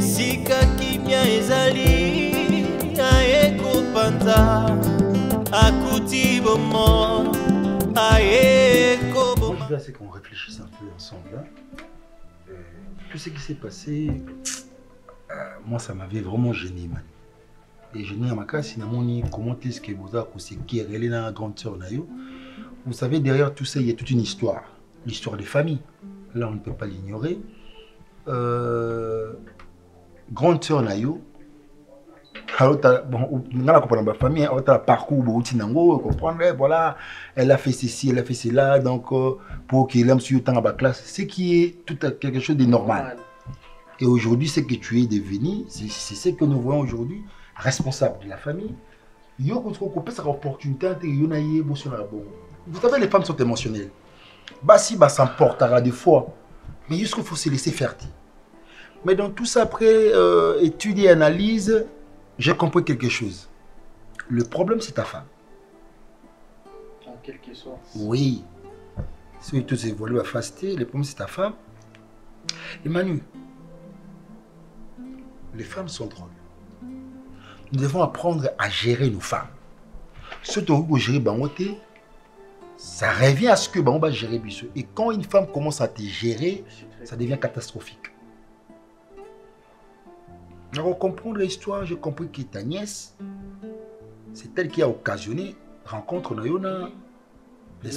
esika kimia ezali aeko panza akuti bomo aeko bomo. Moi, je veux c'est qu'on réfléchisse un peu ensemble. Hein. Tout ce qui s'est passé, moi, ça m'avait vraiment gêné, man. Et gêné à ma casse, comment est-ce que vous avez se querellé dans la grande sœur Nayo. Vous savez, derrière tout ça, il y a toute une histoire. L'histoire des familles. Là, on ne peut pas l'ignorer. Grande sœur Nayo, bon, dans la famille, on a parcours, voilà, elle a fait ceci, elle a fait cela, donc pour qu'il aime sur temps à la classe, ce qui est tout quelque chose de normal. Et aujourd'hui, ce que tu es devenu, c'est ce que nous voyons aujourd'hui, responsable de la famille. Il y a une opportunité, vous savez, les femmes sont émotionnelles. Bah si, bah ça s'emportera des fois, mais juste qu'il faut se laisser faire. Mais dans tout ça, après étude et analyse, j'ai compris quelque chose. Le problème, c'est ta femme. En quelque sorte. Oui. Si tu as évolué à faster, le problème, c'est ta femme. Et Manu, les femmes sont drôles. Nous devons apprendre à gérer nos femmes. Si on veut gérer Bangoté, ça revient à ce que on va gérer Bissot. Et quand une femme commence à te gérer, ça devient catastrophique. Alors, comprendre l'histoire, j'ai compris que ta nièce, c'est elle qui a occasionné rencontre Nayona. Ma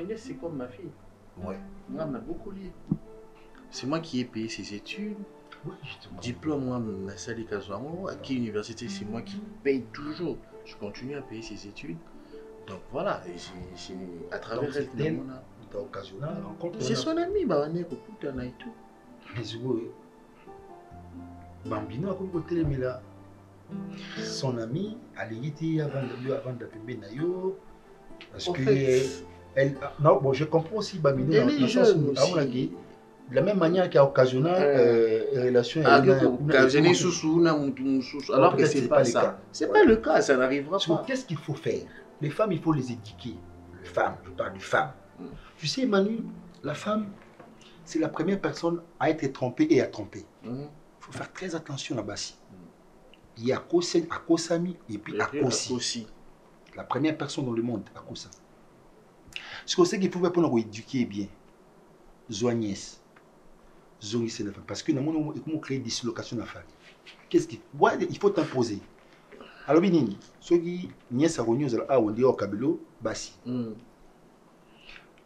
nièce, c'est comme ma fille. Ouais. Moi, on a beaucoup lié. C'est moi qui ai payé ses études. Oui, Diplôme, moi, ma salle Kazouamo, à quelle université, c'est moi qui paye toujours. Je continue à payer ses études. Donc voilà, et à travers elle, tu as occasionné la rencontre. C'est son ami, bah, on est au Koutana et tout. Mais oui. Bambino a côté mais là son ami a été avant d'appeler Nayo parce que elle non bon je comprends aussi Bambino elle est jeune aussi. de la même manière qui a occasionné relation occasionné sous alors que c'est pas ça. C'est pas le cas, ça n'arrivera pas. Qu'est-ce qu'il faut faire? Les femmes, il faut les éduquer. Les femmes, je parle de femmes. Tu sais Manu, la femme c'est la première personne à être trompée et à tromper. Il faut faire très attention là-bas. Il y a Akosami et puis Akosi. La première personne dans le monde, Akosa. Ce qu'on sait qu'il faut faire pour nous éduquer bien. Zoagnès. Zongi c'est la femme. Parce que nous avons créé des dislocations dans la famille. Qu'est-ce qu'il faut? Ouais, il faut t'imposer. Alors, Binini, ceux qui nièce à Ronio, on dit au Kabilo, Bassi.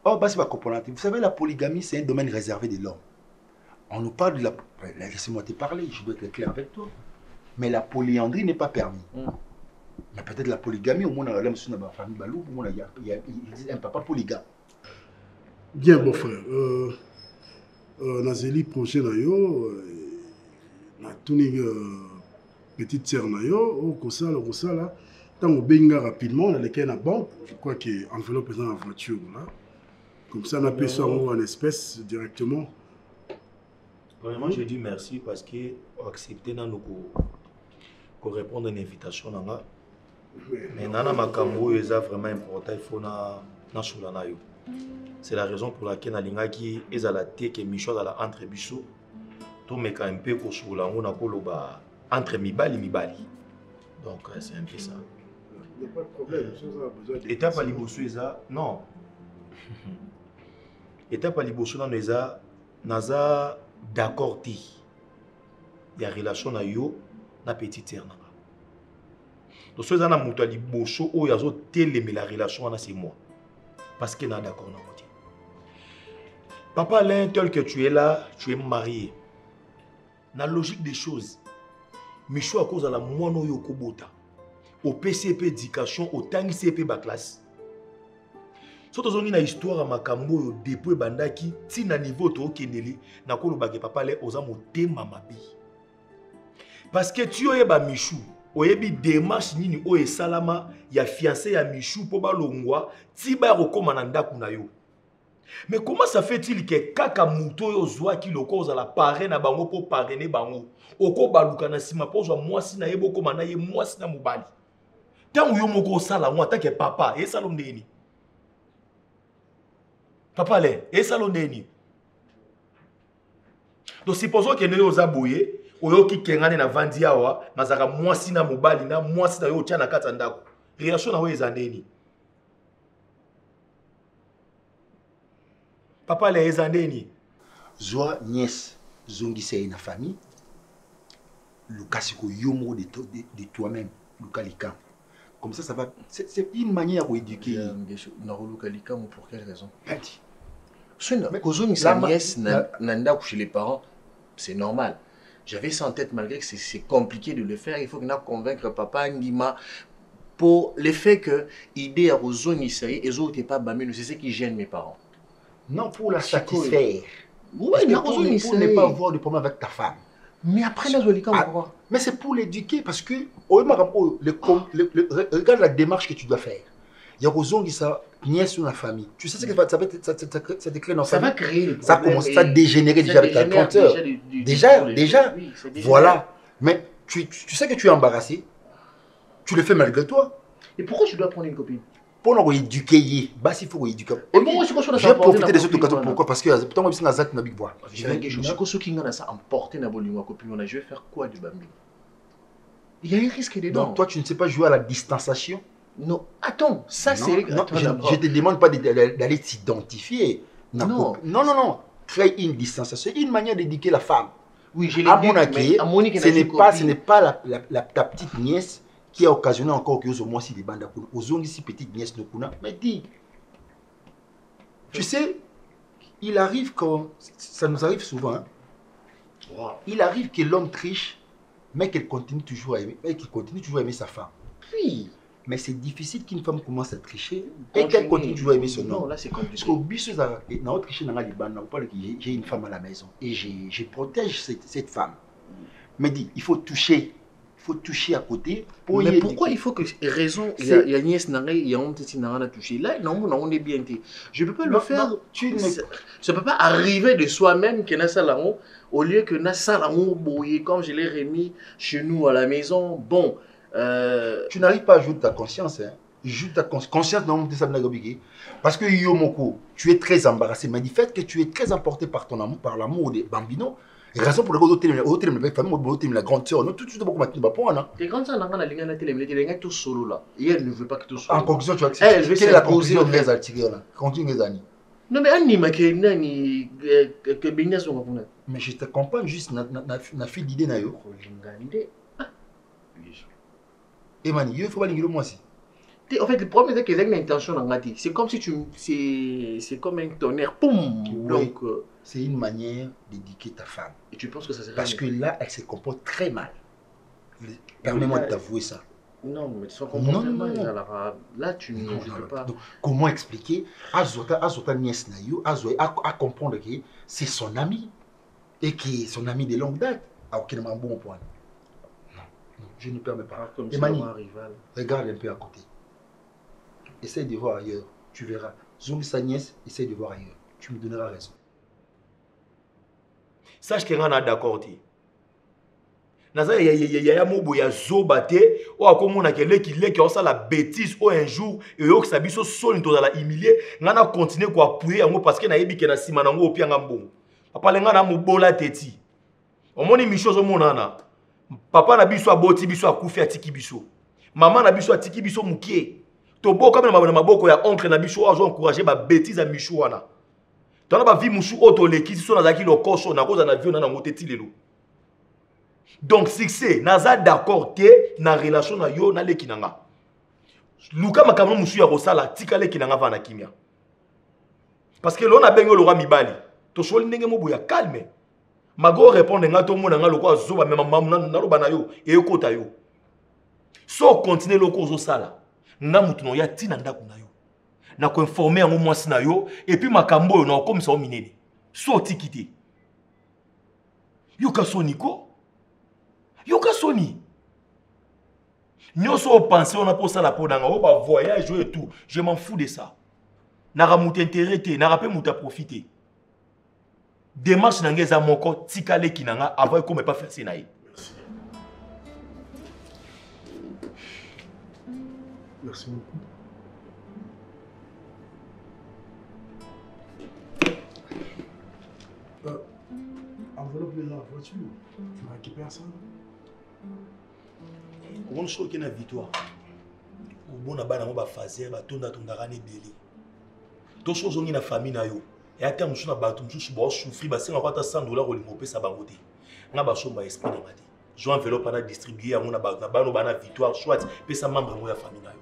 Oh, Bassi va comprendre. Vous savez, la polygamie, c'est un domaine réservé de l'homme. On nous parle de la... Laissez-moi te parler, je dois être clair avec toi. Mais la polyandrie n'est pas permise. Mais peut-être la polygamie, au moins, on a la famille Balou, il y a un papa polygame. Bien, bon frère. Nazeli projet Nayo, na tuni petite sœur Nayo, au Kosa là, tant on benga rapidement, on a lesquels la banque, je crois que enveloppe dans la voiture là. Comme ça, on a payé ça en espèces directement. Vraiment, je dis merci parce que accepté de répondre à une invitation. Mais Nana Makambo est vraiment important, il faut na Soulanayo. C'est la raison pour laquelle Nalinga qui est à la tête et Michel à la entre Bissot. Tout me un peu pour Soulango na koloba entre Mibali. Donc c'est un peu ça. Il n'y a pas de problème, ça a besoin de... Étape à Liboso non. Étape à Liboso naza d'accord ti. Il y a relation na yo na petite sœur nanga. Donc ça na muto Liboso o yazo télémer la relation na c'est moi. Parce que na d'accord na côté. Papa Alain, tel que tu es là, tu es marié. La logique des choses, Michou à cause de la moino yo kobota. Au PCP éducation, au tangi CP ba classe. Surtout on a histoire à Makambo yo depuis bandaki ti na niveau to kendeli na kolo ba papa le oza motema mabi. Parce que tu oyeba Michou, oyebi démarche nini o esalama ya fiancé ya Michou po ba longwa ti ba rekoma na ndaku na yo. Mais comment ça fait-il que kaka muto yo zwa ki loko za la parrain na bango po parrainer bango oko baluka na sima po zwa mwasi na yebo koma na ye mwasi na mobali. Tant yo moko sala moi tant que papa et salon ndeni. Papa le et salon ndeni. Donc supposons que nous avons boyé, oyo ki kengane na vandi awa, nazaka mwasi na mobali na mwasi na yo tia na kati ndako. Réaction na we ezandeni. Papa les ezandeni. Zoa nièce zongisa na famille. Lucas ko yomo de toi-même, Lucas Likam. Comme ça va. C'est une manière d'éduquer. Lucas Likam pour quelle raison? Petit. Mais sa nièce nanda chez les parents, c'est normal. J'avais ça en tête malgré que c'est compliqué de le faire. Il faut que nous convaincre papa Ndima pour le fait que l'idée à Ozoni Saï et n'étaient pas bamé, c'est ce qui gêne mes parents. Non, pour la satisfaire. Oui, mais pour ne pas avoir de problème avec ta femme. Mais après, mais c'est pour l'éduquer parce que regarde la démarche que tu dois faire. Il y a Ozon qui ça nièce sur la famille. Tu sais ce que ça va créer dans ça va créer ça commence à dégénérer déjà avec la 30 heures. Déjà. Oui, voilà. Mais tu sais que tu es embarrassé. Tu le fais malgré toi. Et pourquoi tu dois prendre une copine? Pour nous éduquer, bah s'il faut éduquer. Et moi, je vais profiter de cette occasion. Pourquoi? Parce que pourtant moi je suis dans Zak Nabik Bois. Je vais faire quoi du bambino? Il y a un risque dedans. Donc toi tu ne sais pas jouer à la distanciation? Non, attends, ça c'est... Je ne te demande pas d'aller t'identifier. Non. Créer une distanciation, une manière d'éduquer la femme. Oui, je l'ai dit, ce n'est pas ta petite nièce qui a occasionné encore que aux si des bandes aux ondes ici petite nièce no kuna. Mais dis, tu sais, il arrive quand ça nous arrive souvent. Hein? Wow. Il arrive que l'homme triche, mais qu'il continue toujours à aimer, sa femme. Oui. Mais c'est difficile qu'une femme commence à tricher et qu'elle continue toujours à aimer son homme. Non, là c'est compliqué. Parce qu'au but, j'ai une femme à la maison et je protège cette femme. Mais dis, il faut toucher à côté. Mais pourquoi il faut que raison, il y a nièce il y a un petit n'a touché. Là, non, on est bien. Je ne peux pas le faire. Ça ne peut pas arriver de soi-même que na salamo au lieu que na salamo bouillé comme je l'ai remis chez nous à la maison. Bon. Tu n'arrives pas à jouer de ta conscience. Hein. Joue ta conscience dans parce que Yomoko, tu es très embarrassé. Mais du fait que tu es très emporté par ton amour, par l'amour des bambinos, raison pour laquelle la grande sœur, tout de suite beaucoup maintenant pas. Tes grandes sœurs n'ont pas tout solo là. Et elle ne veut pas que tout solo. En conclusion, tu vas accepter. Quelle est la conclusion de les attirer là? Continue les années. Non mais anima que Bignas sont pas. Mais je te comprends juste na fille d'idée na yo. Emani, il faut pas l'ingérer moi aussi. En fait, le problème c'est que j'ai une intention dans la c'est comme si c'est comme un tonnerre, poum. Oui. Donc c'est une manière d'éduquer ta femme. Et tu penses que ça serait parce que là, elle se comporte très mal. Permets-moi de t'avouer ça. Non, mais son comportement, là tu ne peux pas. Donc, comment expliquer à nièce nayo, à comprendre que c'est son ami et que son ami de longue date. À aucun bon point. Je ne permets pas. Comme Emani, regarde un peu à côté. Essaye de voir ailleurs. Tu verras. Zoom sa nièce, essaye de voir ailleurs. Tu me donneras raison. Sache que on a d'accord. Naza ya mobo ya zobate o akomona kele ki on la bêtise o un jour et yo sa biso soni to la humilier ngana continuer ko appuyer yango parce que na yebi ke na sima nango opianga mbongo. Papa lenga na mobola teti. Omoni michozo monana. Papa na biso aboti biso akufi atiki biso. Maman na biso atiki biso mukie. Tobo comme na maboko ya oncle na biso azo encourager ba bêtise à micho wana. Tona ba vie musu auto leki so na zaki lokoso na koza na vie na ngoteti lelo. Donc succès naza d'accord te na relation na yo na leki nanga. Luka makambo musu ya kosala tika leki nanga va na kimia. Parce que l'on a bengo lora mibali. To sholi ndenge mobu ya calme. Mago répondre nga to mona nga lokwa zoba même mamu na loba na yo e ekota yo. So continue loko zo sala. Nga mutu no ya tina ndako na yo. Na ko informer yango mwasi na yo et puis makambo yo na comme ça o minene. So tikité. Yo ka soniko. Yo ka soni. Nyoso penser on a pour ça la pour nanga o ba voyage et tout. Je m'en fous de ça. Na ra mutu intérêt te, na ra pe mutu profiter. Démarche nangeza moko tikale kinanga avant qu'on me pas faire sénaï. Merci beaucoup. enveloppe dans la voiture. Tu récupères ça. On sait qu'il y a une victoire. Bon, on a fazer, on a belé. Tout chose on a famille na yo. Et à terme on a battu, on a souffrir, parce qu'on a 100 $ au limopé ça bangote. On a basso ma esprit na mati. Jo enveloppe na distribuer on a battu, on a victoire soit pe ça membre de la famille na yo.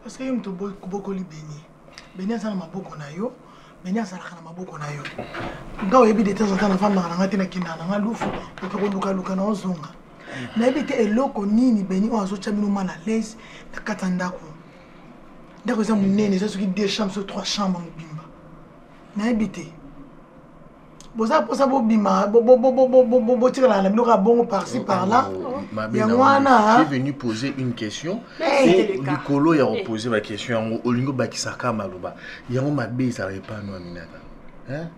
Parce que je suis beaucoup de Béni a na maboko na yo, Béni a na maboko na yo. Nga yebi de temps en temps na femme na ngati na kinana nga lufu, ko luka na ozonga. Na yebi te eloko nini Béni o azo chamino mal à l'aise na katanda ko. Ndako za munene za soki 2 chambres sur 3 chambres bimba. Na yebi te. Boza posa bo bima bo tira la biloko bongo par-ci par-là. Je suis venu poser une question. Et Nicolo a posé ma question. Olingo Bakisaka Maloba. Il y a un mabé, ça n'arrive pas à nous, Aminata. Hein?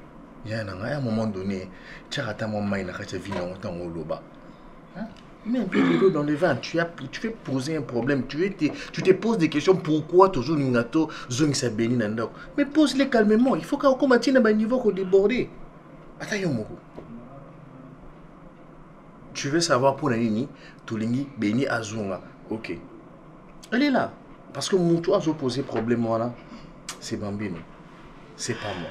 Il y a un moment donné, tu as un moment où tu as vu longtemps au Loba. Mets un peu de l'eau dans le vin. Tu fais poser un problème. Tu te poses des questions. Pourquoi toujours Ningato Zong Sabeni Nandok? Mais pose-les calmement. Il faut qu'on commence à un niveau qu'on déborde. Attends, Yomoko. Tu veux savoir pour Nini, Tolingi, Beni Azunga. Ok. Elle est là. Parce que mon toit a posé problème, voilà. C'est Bambino. C'est pas moi.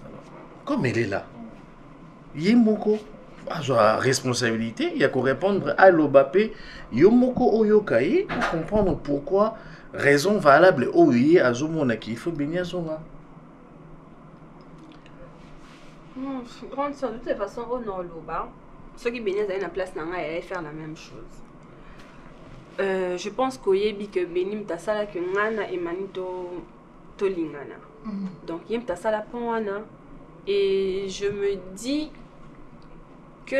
Alors, comme elle est là, Yemoko a la responsabilité. Il y a qu'à répondre à l'Obapé. Yomoko Oyokai pour comprendre pourquoi. Raison valable. Oye Azumonaki. Il faut Beni Azunga. Grande soeur, de toute façon, au nord Loba. Ceux qui bénissent à la place n'ont allaient faire la même chose. Je pense qu'Oyebi que Benim Tassala que Ngana et Manito Tolingana. Donc Yem Tassala Pona. Et je me dis que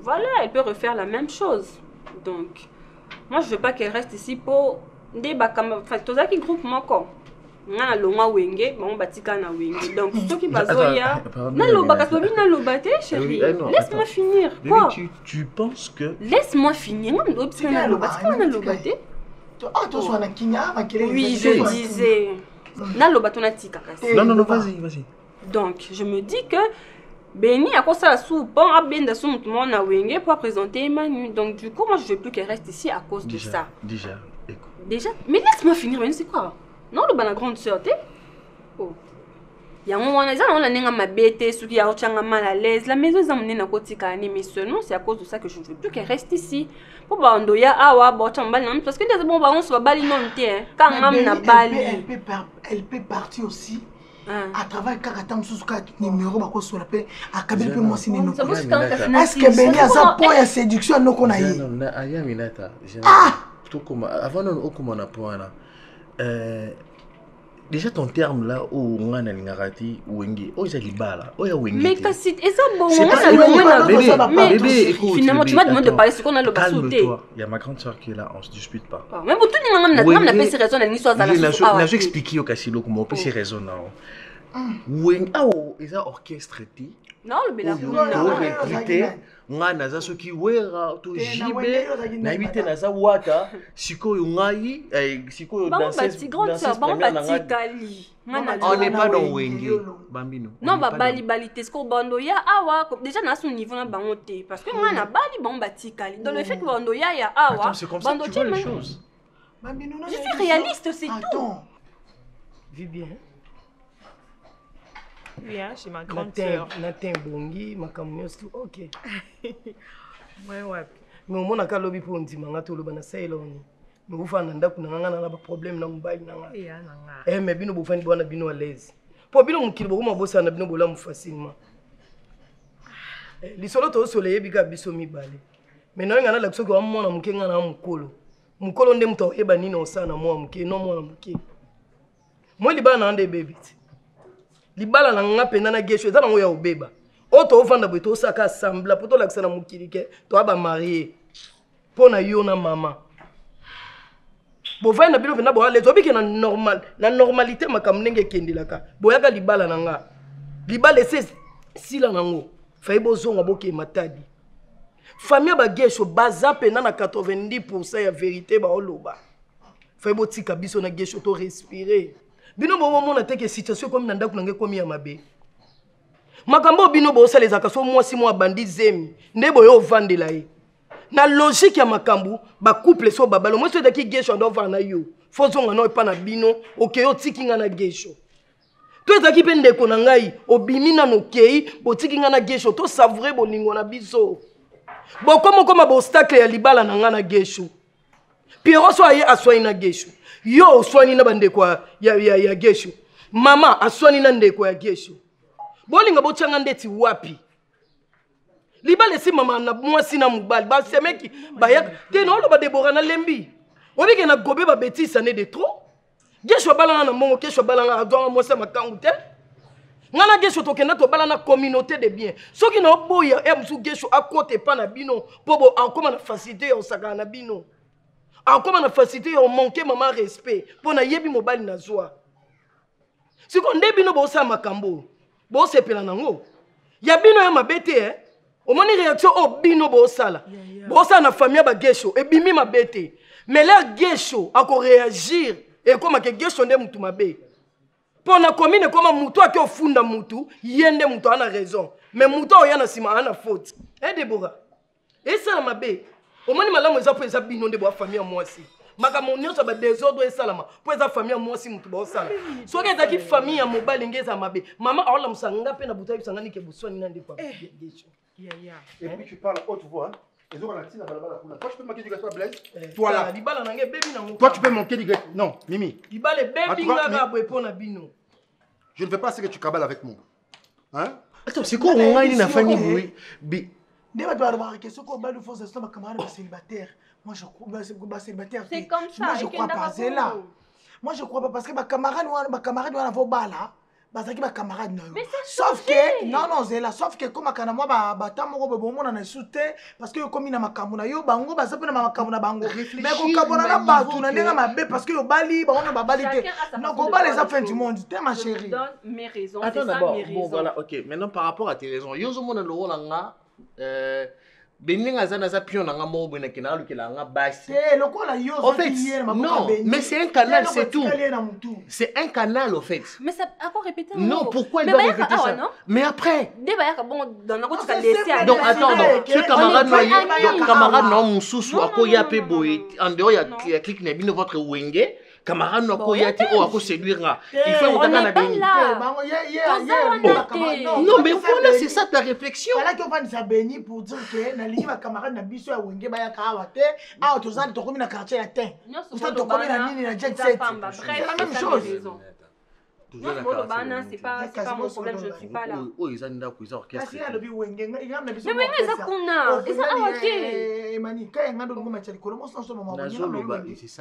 voilà, elle peut refaire la même chose. Donc moi je veux pas qu'elle reste ici pour des bakama. Enfin, tout ça qui groupe moi quoi. Ngana longa wenge, bon batika na wenge. Donc ceux qui bazoya, na loba kasbobi na loba te chérie. Laisse-moi finir. Quoi? Tu penses que laisse-moi finir. Ngana loba na loba, tika na loba te. Ah toi sois na kinya, ma kele. Oui, je disais. Na loba tona tika kasi. Non, vas-y. Donc je me dis que Beni a cosa la soupan a bien de son monde na wenge pour présenter Manu. Donc du coup moi je veux plus qu'elle reste ici à cause de ça. Déjà, mais laisse-moi finir, mais c'est quoi? Non, le bana grande sœur, t'es? Oh. Il y a un moment où on a ma bête, ceux qui ont mal à l'aise. La maison est amenée à côté de mais seulement c'est à cause de ça que je ne veux plus qu'elle reste ici. Pour Bandoya, parce que les bons on se va balayer non, quand on a balayé. Elle peut partir aussi. À travers Kakatam sous numéro bako sur la paix à Kabila peut moi signer nos. Est-ce que Beni a ça pour la séduction nous qu'on a eu? Non, aya minata. Tout comme avant on comment on a point là. Déjà ton terme là où on a n'ingati wenge oh j'ai libala oh ya wenge mais kasi et ça bon bébé écoute finalement tu m'as demandé de parler ce qu'on a le sauté il y a ma grande soeur qui est là on se dispute pas mais pour tout le monde n'a pas ces raisons la histoire dans la n'a expliqué au Kasilo comment on peut ces raisons là wenge ah oh ils ont orchestré non le bela nga naza soki wera to jibe na ibite naza wata sikoyo ngai sikoyo dans cette on n'est pas dans wenge bambino non ba bali te sko bando ya awa déjà na son niveau na bango te parce que nga na bali bon batikali dans le fait que bando ya awa bando tu vois les choses bambino je suis réaliste c'est tout vis bien. Oui, hein, chez ma grande sœur. Natin bongi, ma camionneuse tout, ok. Ouais. Mais au moins, on a lobby pour un dimanche, tout le monde a ça. Mais vous faites un problème dans le bail. Eh, mais bino vous faites bon bino à l'aise. Pour bino mon kilo, moi bosse na bino bola facilement. Les solos au soleil, biga biso mi balé. Mais non, il y a la chose que moi na mukenga na mukolo. Mukolo ndem to eba nini osana moi muke, non moi muke. Moi liba na ande baby. Libala na nga pena na gesho eza nango ya obeba oto ofanda boye tosaka sambla poto lakisa na mokili ke to aba marié pona yo na mama bovaya na bino vena boya lezobiki na normal na normalité makambo ndenge ekendelaka boyaka libala na nga libala ese sila nango fayi bozonga boke matadi famille bagesho baza pena na 90% ya vérité baoloba fayi botika biso na gesho to respirer bino bomona teke situation comme na ndako nange komi ya mabe makambo bino bosala ezaka so mwasi mwa bandi zemi nde boyo ovandela ye na logique ya makambo ba couple so babalo moi so daki gesho ndo vana yo fozonga no epa na bino okay otikinga na gesho to ezaki pe ndeko na ngai obimina no kei botikinga na gesho to savourer bolingo na biso bokomo koma bo obstacle ya libala na nga na gesho Pierrot so aye aswani na gesho yo oswani na bandeko ya gesho mama aswani na ndeko ya gesho bolinga bochanga ndeti wapi libala si mama na mwasi na mubali ba semeki bayaka te no lo ba Debora na lembi obike na gobe ba betisa ne de trop gesho balanga na mongo gesho balanga adwa mwasi makangu te ngana gesho tokenda to balana communauté de bien soki na oboya emsu gesho akote pa na bino pobo akoma na facilité ya osaka na bino akoma na facilité ya manquer mama respect pona yebi mobali na zwa siko nde bino bo sa makambo bo sepela nango ya bino ya mabete omoni réaction o bino bo sala na famille ba gesho e bimi mabete mais leur gesho ako réagir et comme que gesho nde mutu mabe pona commune comme mutu aki ofunda mutu yende mutu ana raison mais mutu oyana sima ana faute Debora et ça la mabe omoni malamu eza po eza bino nde bo famille mwasi makambo nyonso ba désordre esalama po eza famille mwasi mutu bo sala soki ezaki famille ya mobali ngeza mabe mama aola musanga pe na buta bisanga nike buswani na ndeko gesho. Et puis tu parles haute voix. Toi, tu peux manquer du gâteau à Blaise. Toi là. Toi, tu peux manquer du gâteau. Non, Mimi. Je ne veux pas ce que tu cabales avec moi. Hein? Attends, c'est quoi on a une famille oui. Moi, je crois célibataire. C'est comme ça. Moi, je crois pas. C'est là. Moi, je crois pas parce que ma camarade doit avoir bala. Bazaki ba camarade no. Sauf que non c'est là sauf que comme kana moi ba tamoko bebomona na soute parce que comme ina makambo na yo bango bazape na makambo na bango mais ko kabona na batu na ndenga mabe parce que yo bali bango ba bali te non ko bali ça fin du monde t'es ma chérie. Donne mes raisons. Attends d'abord bon voilà OK maintenant par rapport à tes raisons yo zo mona lo nga Beninga zana za pion nga mo bena kina lu kila nga basi. En fait, non, mais c'est un canal, c'est tout. C'est un canal au fait. Mais ça encore répéter. Non, pourquoi il doit répéter ça? Mais après. Bon dans la route tu vas laisser. Donc attends, ce camarade non mon sousou akoya pe boy en dehors il y a clic na bino votre wenge. Camarade no akoya te o ako séduire nga. Il faut on na beni. Non mais voilà, c'est ça ta réflexion. Voilà qu'on va nous béni pour dire que na lingi ma camarade na biso ya wenge ba ya kawa te. Ah to zan to komi na quartier ya ten. Vous to komi na nini na jet set. C'est la même chose. Non, c'est pas mon problème, je ne suis pas là. Oh, ils ont une orchestre. Mais ça qu'on a. Et ça a été.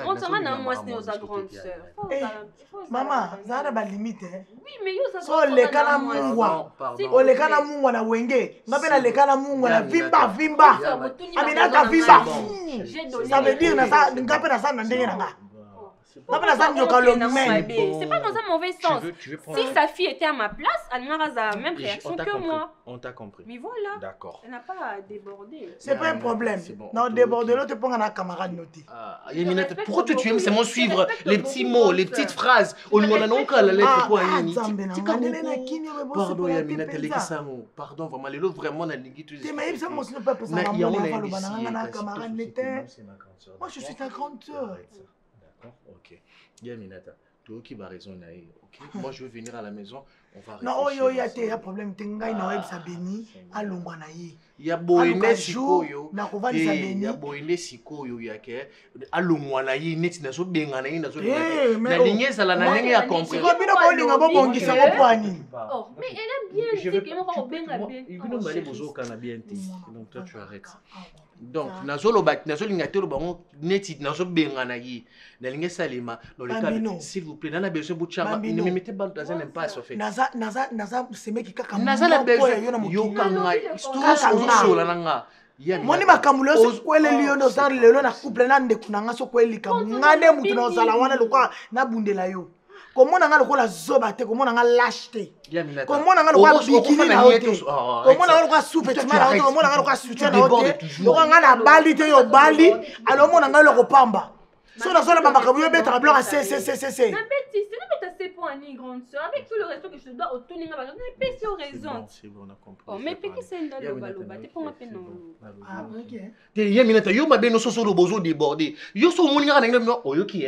On s'en va dans moi, c'est nos grandes sœurs. Maman, ça a pas de limite. Oui, mais yo, ça so le kana mungwa. O le kana mungwa na wenge. Ngapena le kana mungwa na vimba. Aminata vimba. Ça veut dire na ça ngapena ça na ndenge na nga. C'est pas dans un mauvais sens. Si sa fille était à ma place, elle n'aurait la même réaction que moi. On t'a compris. Mais voilà. D'accord. Elle n'a pas à déborder. C'est pas un problème. Non, déborder, l'autre te prend un camarade noté. Pourquoi tu aimes seulement suivre les petits mots, les petites phrases? Au niveau de la la lettre quoi? Pardon, Yaminata, les Kisamo. Pardon, vraiment, les autres vraiment na ligi tout. Moi, je suis ta grande sœur. Ok. Yaminata, tu qui va raison ok. Moi je veux venir à la maison, on va non, il y a un problème, tu as un sabeni à l'omanaï. Il y a boine sikoyo. Il y a boine sikoyo yake à l'omanaï net na so bengana na so. Na ligne ça la na ligne a compris. Ko bino bolinga bo bongisa mo poani. Oh, mais elle aime bien dire que moi benga bien. Il veut aller bozoka na bien ti. Donc toi tu arrêtes. Donc nazolo bat nazolo ngatelo bango neti nazo bengana yi na linge salima dans le cas s'il vous plaît nana besoin bouchama ne me mettez pas dans un impasse en fait naza semeki kaka naza la besoin yo kanga tout so la nanga moni makambo leyo sokweleli yo nozala lelo na couple na ndeko na nga sokweleli likambo nga nde mutu na ozala wana lokola nabundela yo komona nga lokola zoba te komona nga lâche te komona nga lokola bikini na yo te komona nga lokola sous-vêtement na yo te komona nga lokola soutien na yo te lokola nga na bali te yo bali alo omona nga eloko pamba so nazola bamakambo yo ebetaka biloko ya c c'est pour une grande soeur, avec tout le respect que je te dois, autour de la maison, mais c'est raison. C'est bon, on a compris. Oh, mais puis c'est une loba, t'es pour ma peine. Ah, ok. Te Yaminata, yo mabe no soso lo bozo débordé. Yo so moni nga ngam no oyoki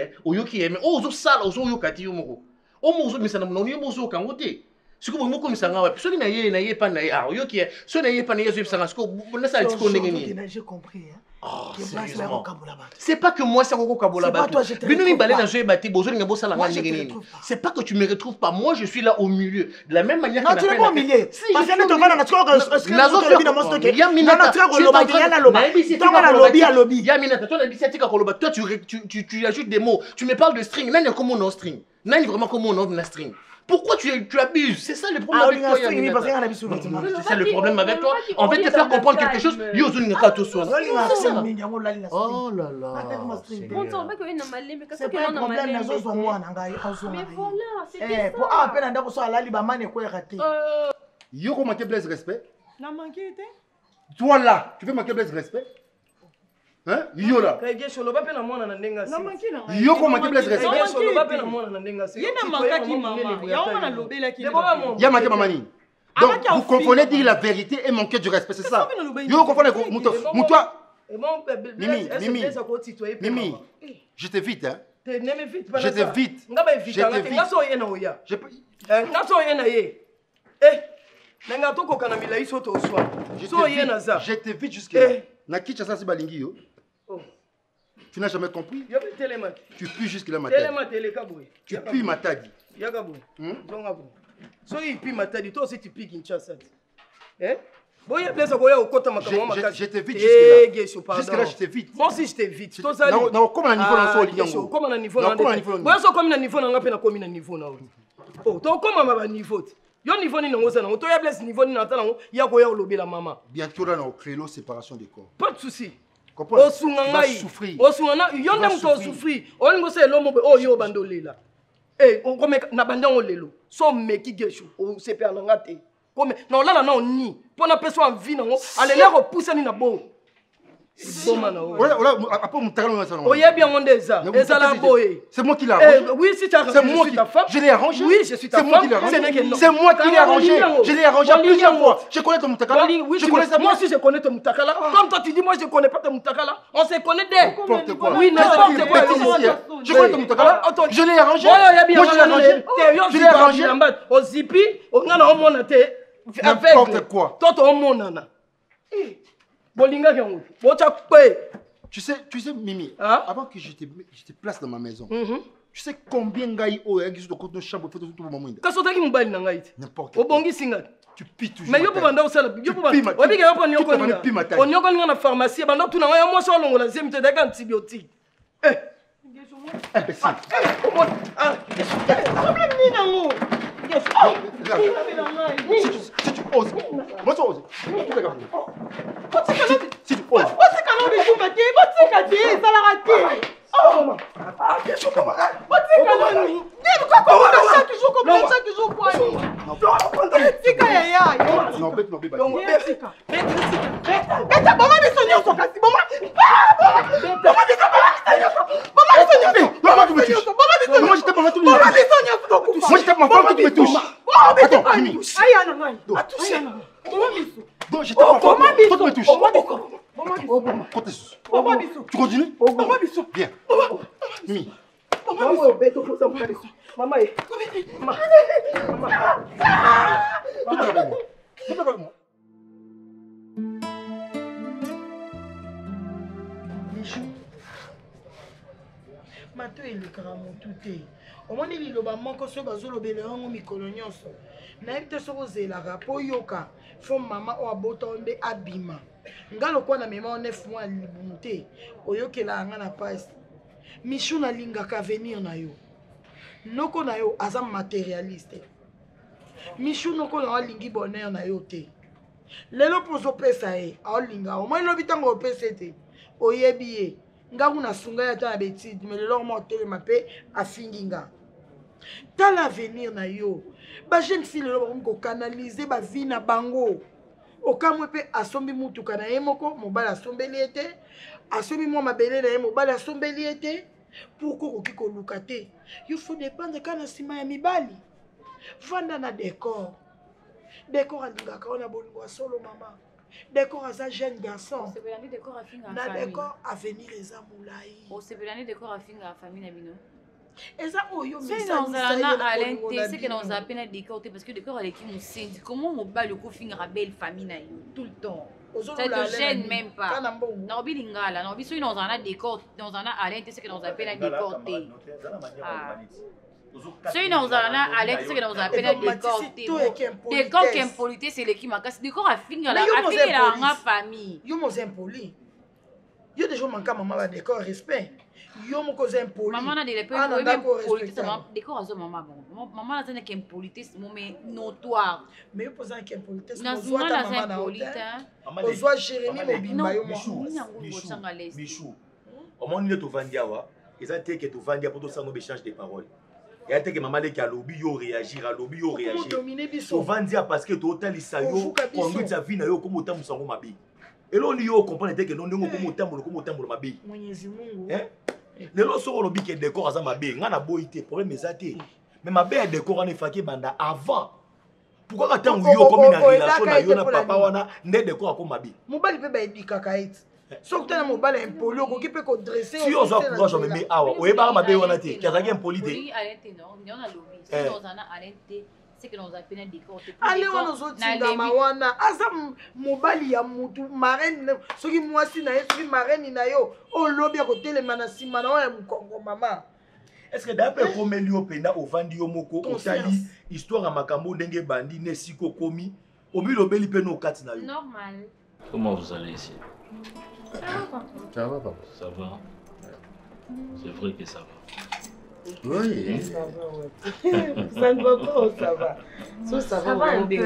mais ozo sala ozo yokati yo moko. O mo ozo misana no yo bozo kangote. Siko mo ko misanga wa. So na ye pa na ye ah oyoki so na ye pa na ye zo misanga siko na sa tiko ndengeni. J'ai compris hein. Oh, c'est pas que moi, c'est Koko Kabola. C'est pas que tu me retrouves pas. Moi, je suis là au milieu. De la même manière que non, tu n'es pas au milieu. Parce que tu vas dans toi, tu ajoutes des mots. Tu me parles de string. Là, il y a comment on string. Là, il y a vraiment comment on string. Pourquoi tu abuses? C'est ça le problème avec toi. C'est ça le problème avec toi. On veut te faire comprendre quelque chose. Oh là là. C'est pas un problème. Mais voilà, c'est ça. Pour à peine d'avoir ça, là, il va manier quoi rater. Yo, comment tu blesses respect? Non, manqué, toi là, tu veux manquer blesses respect? Hein? Yo là. Yo comment tu blesses respect? Y'a manqué mamani. Donc vous confondez dire la vérité et manquer du respect, c'est ça? Yo confondez toi. Mimi, je t'évite hein. Je t'évite. Je t'évite jusque là. Nakicha ça c'est balingi yo. Tu n'as jamais compris? Tu pues jusque là ma tête. Tu pues ma tête. Je t'évite jusque là. Jusque là je t'évite. Moi aussi je t'évite. Non, comme un niveau dans son comme un niveau dans comme un niveau dans la comme un niveau là. Oh, donc comme un niveau. Yo niveau ni ngoza na to ya bless niveau ni natala ya ko ya lobi la maman. Bientôt là on crélo séparation des corps. Pas de souci. Comprends? Souffrir. Osungana yo ndem to souffrir. On ngo se lomo o yo bandolela. On comme na bandon lelo. So meki gesho o se per na ngate. Comme na la na ni. Pona peso en vie nango ale le repousser ni na bo. C'est moi qui l'ai arrangé. Oui, si tu as arrangé, ta femme. Je l'ai arrangé. Oui, je suis ta femme. C'est moi qui l'ai arrangé. Je l'ai arrangé plusieurs fois. Je connais ton Moutakala. Oui, moi aussi je connais ton Moutakala. Comme toi tu dis, moi je ne connais pas ton Moutakala. On se connaît dès. N'importe quoi. Oui, n'importe quoi. Je connais ton Moutakala. Je l'ai arrangé. Moi je l'ai arrangé. Je l'ai arrangé. Au zipi, on a un monate. N'importe quoi. Toi, tu as un monana. Tu sais, Mimi, avant que je te place dans ma maison, tu sais combien de gars ont été dans la chambre pour tout le monde? N'importe quoi. Tu pies toujours. Mais tu pies ma taille. On a pharmacie, antibiotique. Si tu oses, moi tu oses. Si tu oses. Moi j'étais pas tout. Moi j'étais ma femme qui me touche. Attends, Mimi. Donc j'étais ma femme. Toi tu me touches. Tu continues? Bien. Mimi. Maman. Mato elekaka motu te omoni liloba moko soki bazolobela yango mikolo nyonso nayebi te soki ozelaka mpo yoka fo mama oyo abota nde abima nga lokwa na mema o 9 mois libumu te oyokela nga na pasi Michou nalingaka avenir na yo noko na yo aza matérialiste Michou noko na yo alingi bonheur na yo te lelo mpo ozopesa ye aolinga omoi lobi ntango opesa ete oyebi ye nga kuna sunga ya ta na betide me lelo oma otelema mpe afingi nga tala avenir na yo bajeune fille lelo bakomi kokanalize bavie na bango okamwe mpe asombi mutuka na ye moko mobali asombeli ye te asombi mwa mabele na ye mobali asombeli ye te pourko okoki koluka te yo faut dépendre ka na nsima ya mibali vanda na décor alingaka wana bolingo ya solo mama décor aza jeune garçon na décor avenir eza molai osepelani décor afinga ya famille na bino eza oyo misala na alente c'est que dans un peine décor parce que décor avec qui mosendi comment mobali okofingaka belle famille na yo tout le temps ça te gêne même pas na obi lingala na obi soki dans un décor dans un alente c'est que dans un peine décor te soki dans un alente c'est que dans un peine décor te décor qu'impolité c'est l'équipe makasi décor afinga nga famille yo mos impoli yo déjà manka maman ba décor respect yo moko za impoli maman na de pe politesse décor azo maman bon maman na tane qu'impolitesse mais notoire mais yo posa qu'impolitesse na zuma na za impolite ozwa Jérémy Mobimba yo Michou omoni ne to vandi awa eza te ke to vandi pour to sango échange de paroles ya te ke maman le ka lobi yo réagir à lobi yo réagir to vandi parce que to talisa yo conduite sa vie na yo comme autant musango mabe elo ni yo comprendre te ke non ndongo comme autant mabe Mwenyezi Mungu lelo soko lobi ke décor aza mabe nga na boyi te problème eza te mais mabe ya décor ane faki banda avant pourquoi ka tango yo comme na relation na yo na papa wana nde décor ako mabe mobali pe ba edikaka iti soki tana mobali impoli okoki mpe kodresse si oza courage omemi awa oyebaka mabe wana te kazaki impoli te c'est que dans un peine décor ale wana ozotingama wana aza mobali ya mutu marraine soki mwasi na ye soki marraine na yo olobi ya kotelema na nsima na oyo ya mokongo mama est-ce que d'après komeli yo mpenza ovandi yo moko otali histoire ya makambo ndenge ebandi na esika okomi obilobeli mpe na okati na yo normal. Comment vous allez ici? Ça va, papa. Ça va. C'est vrai que ça va. Oui. Ça va, ouais. Ça ne va pas, ça va. Ça va un peu.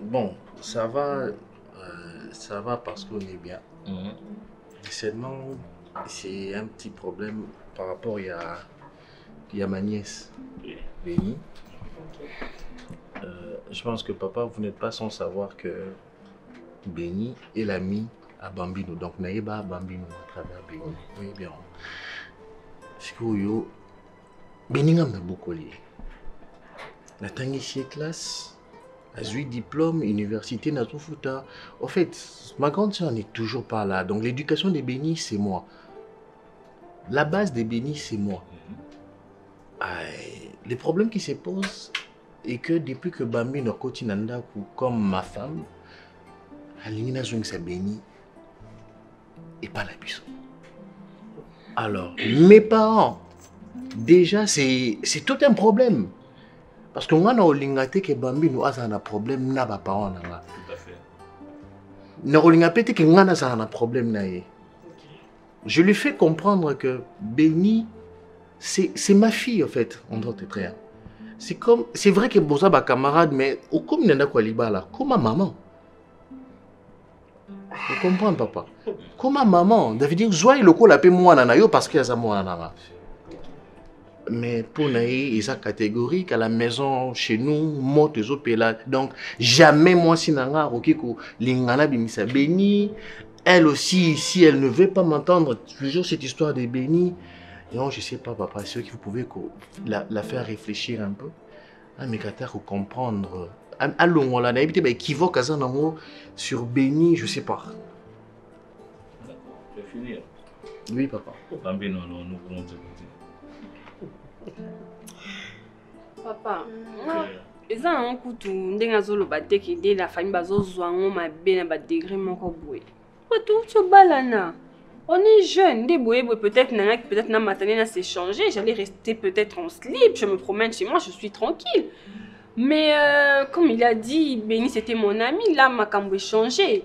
Bon, ça va parce qu'on est bien. Seulement, c'est un petit problème par rapport à ma nièce, Béni. Je pense que papa, vous n'êtes pas sans savoir que Béni est l'ami à Bambino. Donc, Naïba à Bambino à travers Béni. Oui, bien. Ce que yo, Béni n'a beaucoup lié. La tangier classe, a eu diplôme, université, n'a tout foutu. En fait, ma grande soeur n'est toujours pas là. Donc, l'éducation de Béni, c'est moi. La base de Béni, c'est moi. Les problèmes qui se posent est que depuis que Bambi n'a continué comme ma femme, Alina Zouingsa Béni et pas la puissance. Alors, mes parents, déjà, c'est tout un problème. Parce que moi, je sais que Bambi a un problème, n'a pas parents. Tout à fait. Je sais un problème. Je lui fais comprendre que Béni, c'est ma fille, en fait, en d'autres traits. C'est vrai que Boza est camarade, mais comme Nenda Kwaliba là, comme ma maman. Vous comprenez, papa? Comme ma maman. Ça veut dire, Zoé le coup l'appelle moi nanayo parce qu'il y a moi nana. Mais pour Naï, il est catégorique à la maison, chez nous, moi, tes autres là. Donc, jamais moi, si nanga, okiko, lingana bimisa Béni. Elle aussi, si elle ne veut pas m'entendre, toujours cette histoire de Béni. Non, je ne sais pas, papa, c'est que vous pouvez la faire réfléchir un peu. À mes caractères, comprendre. Allons, on l'a évité, équivoque à sur Béni, je ne sais pas. Je vais finir. Oui, papa. Bambi, nous voulons te Papa, eza na kutu ndenge azoloba te ke de la famille bazozwa ngo mabe na ba degré moko boye. Oto tsobalana. On est jeune, peut-être na matinée s'est changé, j'allais rester peut-être en slip, je me promène chez moi, je suis tranquille. Mais comme il a dit, Béni c'était mon ami, là ma cambo est changé.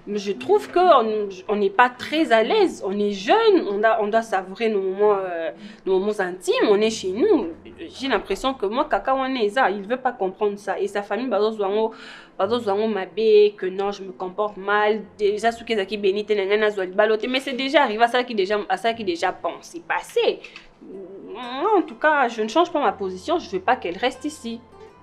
Mais je trouve qu'on n'est pas très à l'aise. On est jeune, on doit savourer nos moments intimes. On est chez nous. J'ai l'impression que moi, Kaka Waneza, il ne veut pas comprendre ça. Et sa famille, que non, je me comporte mal. Déjà, ce qui est béni, mais c'est déjà arrivé à ça qui déjà pense. C'est passé. Moi, en tout cas, je ne change pas ma position. Je ne veux pas qu'elle reste ici.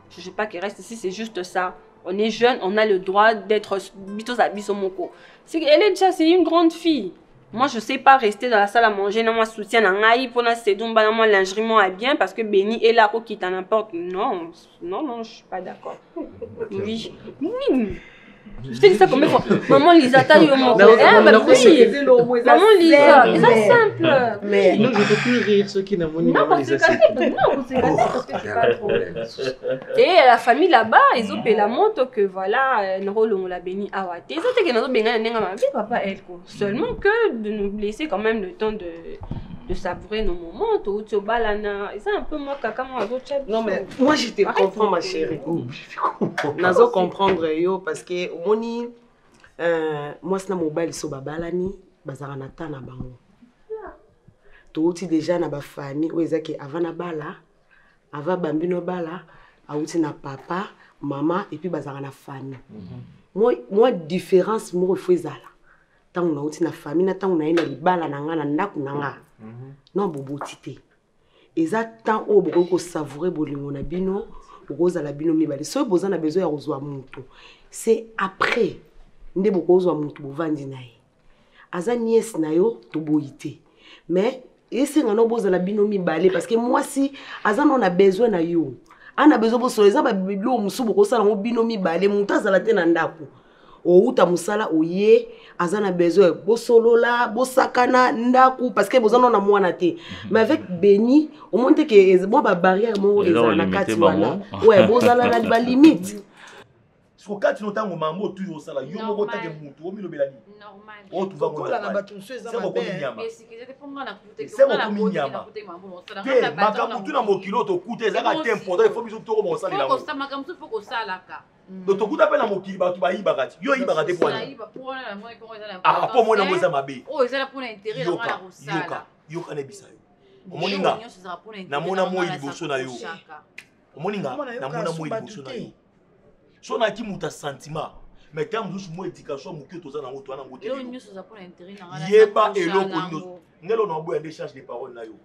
Je ne veux pas qu'elle reste ici, c'est juste ça. On est jeune, on a le droit d'être bitos à bisomoko. Elle est déjà, c'est une grande fille. Moi, je ne sais pas rester dans la salle à manger, dans mon soutien, dans mon pour dans mon lingerie, moi, bien, parce que Béni est là, qui t'en importe. Non, je ne suis pas d'accord. Oui. Je te dis ça combien de fois? Maman Lisa, t'as eu mon frère. Maman Lisa, c'est simple. Mais non, je ne peux plus rire ceux qui n'ont pas Maman Lisa. Non, c'est pas trop. Et la famille là-bas, ils ont payé la montre que voilà, on l'a béni à Wate. Ils ont dit que nous avons béni à papa elle. Seulement que de nous laisser quand même le temps de savourer nos moments. C'est un peu moi, Kaka, moi, non, mais moi, je te comprends, ma chérie. Nazo comprendre yo parce que moni moi c'est na mobile so babalani bazara na tana bango. Touti déjà na ba famille oezaki avana bala, ava bambino bala, auti na papa, maman et puis bazara na famille. Moi différence moi faut ezala. Tant na auti na famille na tant na ina libala na nga na ndaku na nga. Non boboti te. Eza tant o boko savourer bolingo na bino. Rosa la bino mibale so boza na besoin ya kozwa mutu c'est après nde bokozwa mutu bovandi na ye aza nièce na yo to boyité mais esenga no boza la bino mibale parce que moi si aza no na besoin na yo ana besoin bo so eza ba biblo musu bokosala mo bino mibale mutu azala te na ndako outa musala oye aza na besoin bosolola bosakana ndaku parce que boza no na mwana te mais avec Béni au moins que moi ba barrière mo eza na kati wana ouais bozala na ba limite so kati no tango mambo toujours sala yo moko take mutu o milobela ni normal o tu va kola na bato nso eza mabe mais si que j'étais pour moi na kute c'est beaucoup minyama te makamutu na mokilo to kute eza ka tempo il faut biso to mo sala la faut ça makamutu faut ko sala ka donc to kuta pe na mokili bato ba yibaka ti yo yibaka te pour ah pour moi na mo eza mabe oh eza la pour intérêt na la rosala yoka ne bisa yo omoninga na mona mo liboso na yo omoninga na mona mo liboso na yo so na ki muta sentiment mais tant musu mo éducation muki to za na ngoto na ngoto yo nyuso za pour intérêt na ngala yeba eloko nyo ngelo na boya d'échange de paroles na yo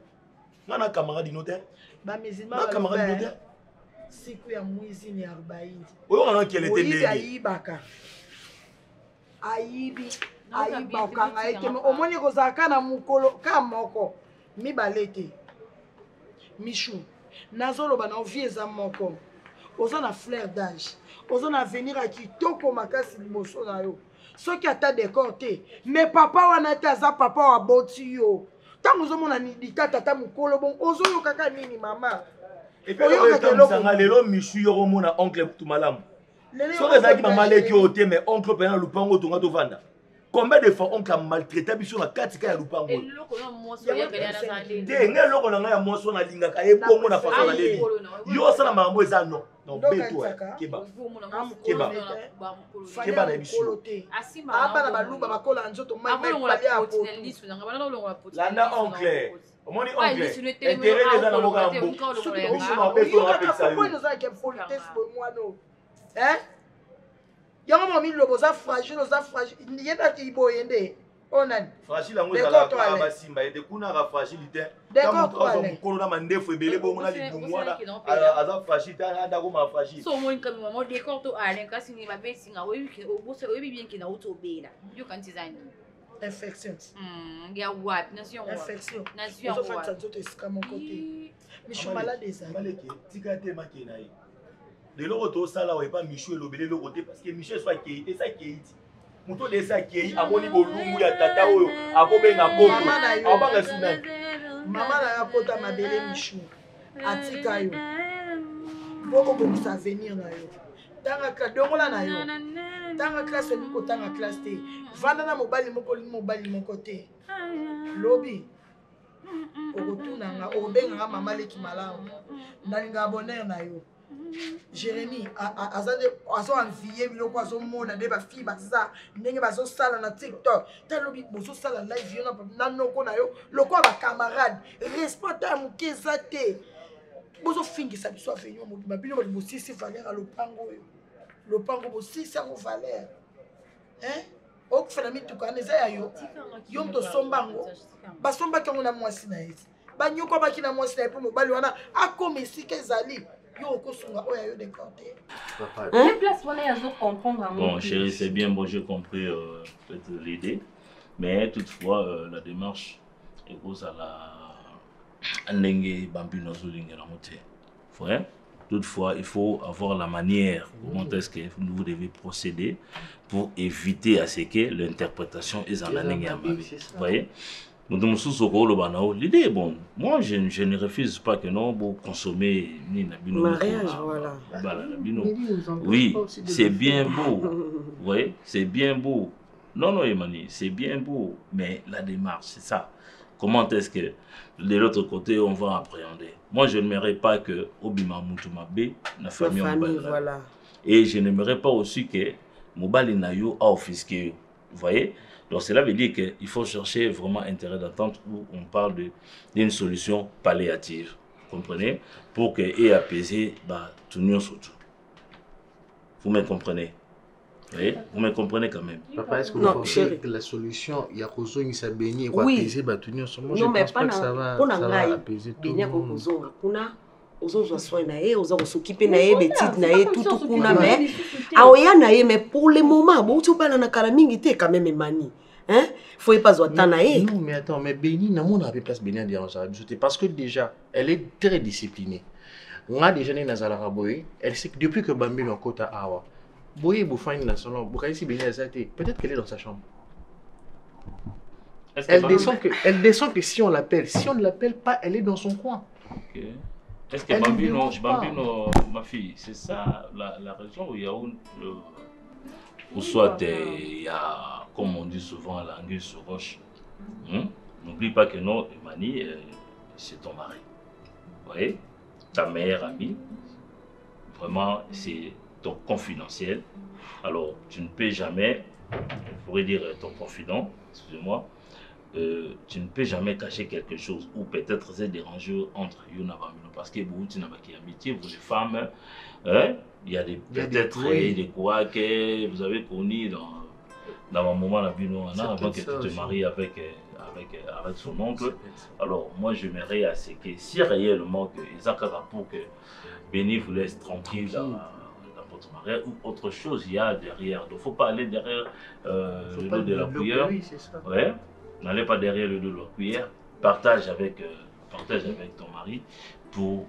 ngana camarade notaire ba musulman na camarade notaire siku ya mwizi ni 40 oyo kana kele te ndenge ayibaka ayibaka ngaite omoni kozaka na mukolo ka moko mibalete michu nazoloba na vie eza moko oza na fleur d'âge oza na avenir ya kitoko makasi liboso na yo soki ata décor te mais papa wana te aza papa wa boti yo ntango ozomona likata ata mokolo bon ozoyokaka nini mama oyokaka lelo michu yokomona oncle tumalamu soki ezalaki mama leki oyo te mais oncle pena lupango tonga tovanda combien de fois oncle a maltraité biso na katika ya lupango te nge eloko na ngai ya mwasi na lingaka ye bongo na façon na leli yo osala makambo eza non beto keba na biso abana baluba bakola nzoto landa oncle omoni oncle intérêt eza na moka ya mbo biso mabeto na pekisa yo yango mami lobo za fragile yendaki iboye nde onani fragile yango ezalaka basimba ete kuna ka fragilité kamutoza mokolo na mandefu ebele bongo na libumu wana aza fragile te andako ma fragile so omoni kami mama décor to alen kasi ni babesinga oyebi bien kina utobela yo kanti zani infection ngia wapi nation ozofatisa nzoto esika moko te michu malade ezali tika te makena ye lelo tosala oyo epa michu elobele eloko te parce que michu eso akei te esa akei ti moto de esa akei amoni bolungu ya tata oyo akobenga poto abanga sunani mama na akota mabele michu atika yo bokobongisa avenir na yo tanga dongola na yo tanga classe olingi kotanga classe te vanda na mobali moko olingi mobali moko te lobi okotunanga okobenganga mama leki malamu nalingaka bonheur na yo Jérémy azo envier biloko azomona nde bafille baza ndenge bazosala na TikTok talobi bozosala live yo na noko na yo lokola bacamarade respect ya moke eza te bozofingisa biso avenir mobima bino bali bosisi valeur ya lopango oyo lopango bosisi yango valeur okufela mituka wana eza ya yo yo moto osombango basombaki yango na mwasi na ye banyoko baki na mwasi na ye mpo mobali wana akoma esika ezali. Bon, chérie, c'est bien, bon, j'ai compris l'idée, mais toutefois, la démarche est cause à la Ndenge Bambino Zulinga la moitié. Toutefois, il faut avoir la manière, comment est-ce que vous devez procéder pour éviter à ce que l'interprétation est en la Ndenge. Vous voyez? L'idée est bonne. Moi, je ne refuse pas que non, vous consommez mariage, voilà. Oui, c'est bien beau. Vous voyez, c'est bien beau. Non, Emani, c'est bien beau. Mais la démarche, c'est ça. Comment est-ce que de l'autre côté, on va appréhender? Moi, je n'aimerais pas que Obima Moutumabe, la famille, voilà. Et je n'aimerais pas aussi que Mobali Nayo a offisqué. Vous voyez? Donc cela veut dire qu'il faut chercher vraiment intérêt d'entente où on parle d'une solution palliative, comprenez, pour que et apaiser tout nous surtout. Vous me comprenez? Oui, vous me comprenez quand même. Papa, est-ce que vous pensez que la solution, il y a Kozo qui s'est béni et apaiser tout nous surtout? Je ne pense pas que ça va apaiser tout le monde. Ozo soin na ye, ozo s'occuper na ye, betite na ye, tout kuna mais aoya na ye mais pour le moment, bon tu parles na kala mingi te quand même mani. Hein? Faut pas zoter na ye. Non mais attends, mais Béni na mon avait place Béni à dire ça parce que déjà, elle est très disciplinée. On a déjà né na Zala Raboy, elle sait que depuis que Bambi est en Kota Awa, Boye Boufane na salon, Bokaisi Béni a été, peut-être qu'elle est dans sa chambre. Elle descend que si on l'appelle, si on ne l'appelle pas, elle est dans son coin. OK. Est-ce que Bambino, ma fille, c'est ça la raison où il y a ou soit il y a, comme on dit souvent, l'anguille sur roche. N'oublie pas que non, Emani, c'est ton mari. Vous voyez? Ta meilleure amie. Vraiment, c'est ton confidentiel. Alors, tu ne peux jamais, je pourrais dire ton confident, excusez-moi, tu ne peux jamais cacher quelque chose ou peut-être c'est dérangé entre Yuna Bambino parce que vous tu n'avez pas amitié, vous les femmes, il y a peut-être des quoi que vous avez connu dans un moment là, avant que tu te maries avec son oncle. Alors moi je m'aimerais à ce que si réellement que Isaka pour que Béni vous laisse tranquille dans votre mariage ou autre chose il y a derrière. Donc il ne faut pas aller derrière le dos de la cuillère. Ouais. N'allez pas derrière le dos de la cuillère, partage avec ton mari pour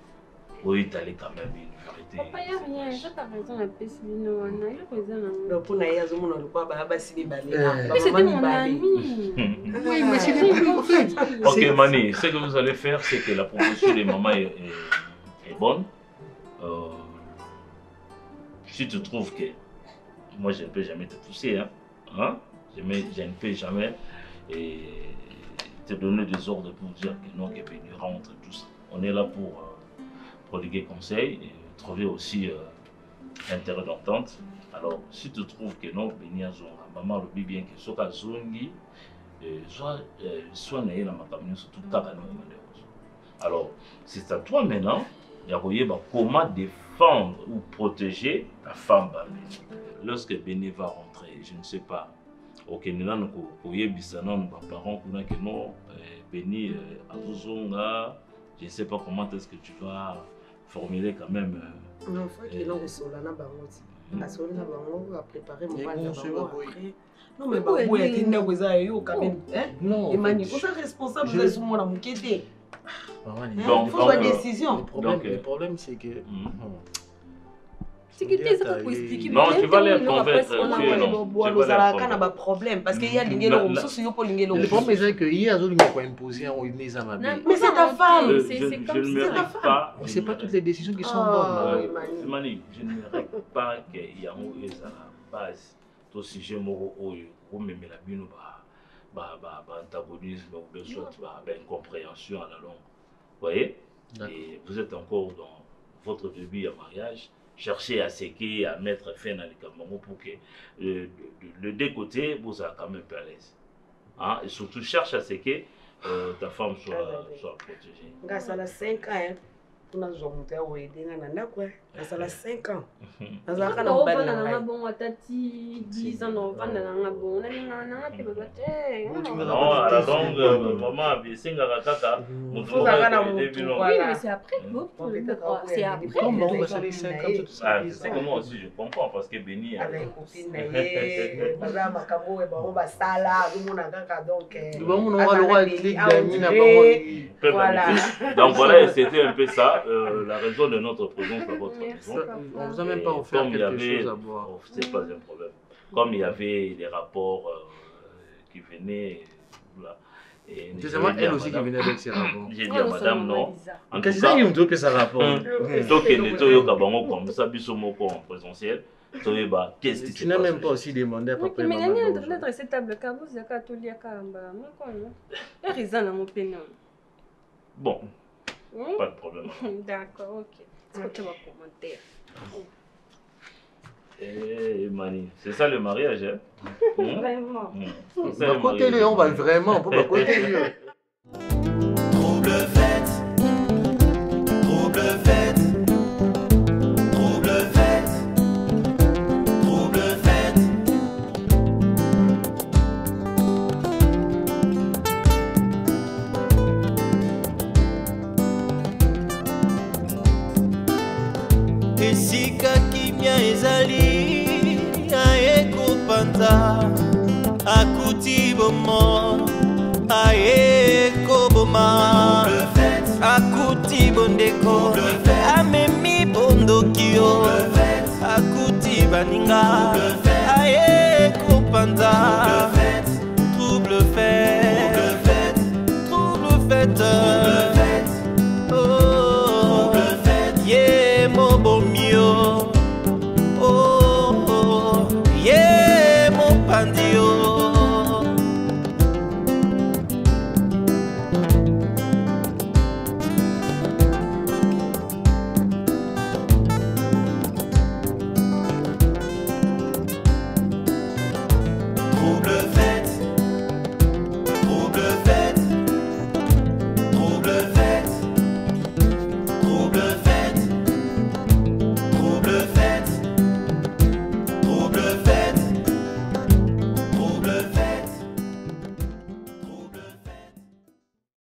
étaler quand même une vérité. Papa, il n'y a rien, je t'ai raison, la peste, donc pour naïa, je m'en occupe pas, bah si les balais. Mais c'était mon ami. Oui, mais c'est des Ok, Mani, ce que vous allez faire, c'est que la proposition de maman est bonne. Si tu trouves que moi je ne peux jamais te pousser, je ne peux jamais te donner des ordres pour dire que non, que Béni rentre, tout ça. On est là pour prodiguer conseil et trouver aussi intérêt d'entente. Alors, si tu trouves que non, Béni a maman le dit bien que ce cas zongi, soit naïe la matamine surtout ta. Alors, c'est à toi maintenant. Il y a comment défendre ou protéger ta femme. Lorsque Béni va rentrer, je ne sais pas. Ok, nous avons parents qui non, Béni, je ne sais pas comment est-ce que tu vas formuler quand même. Non, il faut qu'il y ait à préparer mon après. Non, mais Babou est quand même. Non, Emani, vous êtes responsable de ce moment-là, il faut avoir une décision. Le problème, c'est que. Non, tu vas les convaincre. Le problème, c'est que hier, ils ont imposé un Inès à ma belle. Mais c'est ta femme. Je ne mérite pas. C'est pas toutes les décisions qui sont bonnes. Mani, je ne mérite pas qu'il y ait un base. Tout si j'ai mon ou même la bine antagonisme ou bien soit incompréhension à la longue. Vous voyez? Et vous êtes encore votre début à mariage, cherchez à séquer, à mettre fin à l'écamamo pour que le deux côtés, vous êtes quand même peu à l'aise. Hein? Et surtout, cherche à séquer, ta femme soit protégée. Grâce à la 5 ans, hein. On a joué au wedding, on a quoi? Ça a 5 ans. On a quand on va na bon atati 10 ans on va na bon na te baba te. Non, à la longue maman a baissé ngakaka. Oui, mais c'est après c'est après. Comment on va faire les 5 ans tout ça? C'est comment aussi je comprends parce que Béni avec copine naie, baba makambo e ba on va sala, tout monde kaka donc on va le roi clic d'amis na voilà. Donc voilà, c'était un peu ça. La raison de notre présence à votre maison. On vous a même pas offert quelque chose à boire. C'est pas un problème. Comme il y avait des rapports qui venaient, voilà. C'est moi elle aussi qui venait avec ses rapports. J'ai dit à madame non. En tout cas, il me dit que ça rapporte. Donc il était au Kabango comme ça, bisomoko en présentiel. Qu'est-ce que tu n'as même pas aussi demandé à papa et maman. Mais il y a une table cabo, il y a Katolia Kamba. Il y a un pénon. Bon. Pas de problème. D'accord, ok. Est-ce que tu vas commenter? Eh, Mani, c'est ça le mariage, hein? Vraiment. On va vraiment, on peut côté Trouble fête, trouble fête, trouble fête, trouble fête. Esika kimia ezali aeko panza akuti bomo aeko boma akuti bondeko amemi bondokio akuti baninga aeko panza trouble fête trouble fête oh